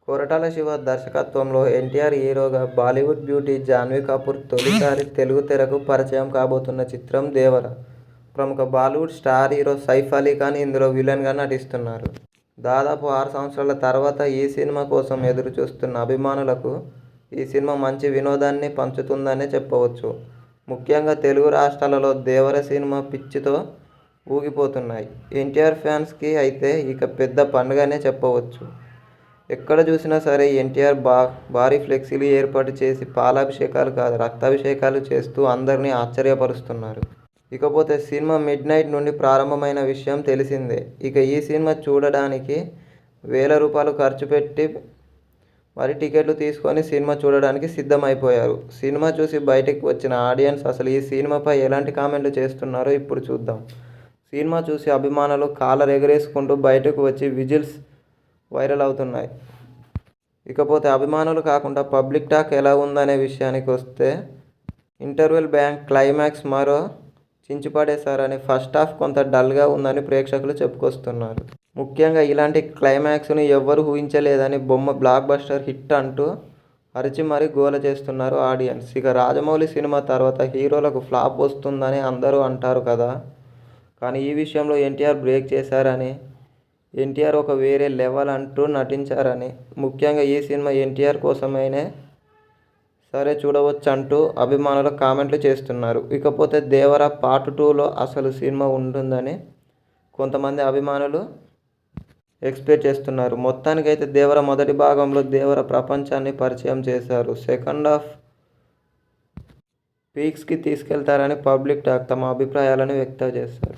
కొరటాల శివ దర్శకత్వంలో ఎన్టీఆర్ హీరోగా బాలీవుడ్ బ్యూటీ జాన్వీ కపూర్ తొలిసారి తెలుగు తెరకు పరిచయం కాబోతున్న చిత్రం దేవర. ప్రముఖ బాలీవుడ్ స్టార్ హీరో సైఫ్ అలీ ఖాన్ ఇందులో విలన్గా నటిస్తున్నారు. దాదాపు 6 సంవత్సరాల తర్వాత ఈ సినిమా కోసం ఎదురు చూస్తున్న అభిమానులకు ఈ సినిమా మంచి వినోదాన్ని పంచుతుందనే చెప్పవచ్చు. ముఖ్యంగా తెలుగు రాష్ట్రాలలో దేవర సినిమా పిచ్చితో ఊగిపోతున్నాయి. ఎన్టీఆర్ ఫ్యాన్స్కి అయితే ఇక పెద్ద పండుగనే చెప్పవచ్చు. ఎక్కడ చూసినా సరే ఎన్టీఆర్ భారీ ఫ్లెక్సీలు ఏర్పాటు చేసి పాలాభిషేకాలు కాదు రక్తాభిషేకాలు చేస్తూ అందరినీ ఆశ్చర్యపరుస్తున్నారు. ఇకపోతే సినిమా మిడ్నైట్ నుండి ప్రారంభమైన విషయం తెలిసిందే. ఇక ఈ సినిమా చూడడానికి వేల రూపాయలు ఖర్చు పెట్టి మరి టికెట్లు తీసుకొని సినిమా చూడడానికి సిద్ధమైపోయారు. సినిమా చూసి బయటికి వచ్చిన ఆడియన్స్ అసలు ఈ సినిమాపై ఎలాంటి కామెంట్లు చేస్తున్నారో ఇప్పుడు చూద్దాం. సినిమా చూసి అభిమానులు కాలర్ ఎగరేసుకుంటూ బయటకు వచ్చి విజిల్స్ వైరల్ అవుతున్నాయి. ఇకపోతే అభిమానులు కాకుండా పబ్లిక్ టాక్ ఎలా ఉందనే విషయానికి వస్తే ఇంటర్వెల్ బ్యాంక్ క్లైమాక్స్ మరో చించిపడేశారని ఫస్ట్ హాఫ్ కొంత డల్గా ఉందని ప్రేక్షకులు చెప్పుకొస్తున్నారు. ముఖ్యంగా ఇలాంటి క్లైమాక్స్ను ఎవ్వరూ ఊహించలేదని బొమ్మ బ్లాక్ బస్టర్ హిట్ అంటూ అరిచి మరీ గోల చేస్తున్నారు ఆడియన్స్. ఇక రాజమౌళి సినిమా తర్వాత హీరోలకు ఫ్లాప్ వస్తుందని అందరూ అంటారు కదా, కానీ ఈ విషయంలో ఎన్టీఆర్ బ్రేక్ చేశారని, ఎన్టీఆర్ ఒక వేరే లెవెల్ అంటూ నటించారని, ముఖ్యంగా ఈ సినిమా ఎన్టీఆర్ కోసమైనా సరే చూడవచ్చంటూ అభిమానులు కామెంట్లు చేస్తున్నారు. ఇకపోతే దేవర పార్ట్ 2లో అసలు సినిమా ఉంటుందని కొంతమంది అభిమానులు ఎక్స్పెక్ట్ చేస్తున్నారు. మొత్తానికైతే దేవర మొదటి భాగంలో దేవర ప్రపంచాన్ని పరిచయం చేశారు. సెకండ్ హాఫ్ పీక్స్కి తీసుకెళ్తారని పబ్లిక్ టాక్ తమ అభిప్రాయాలను వ్యక్తం చేశారు.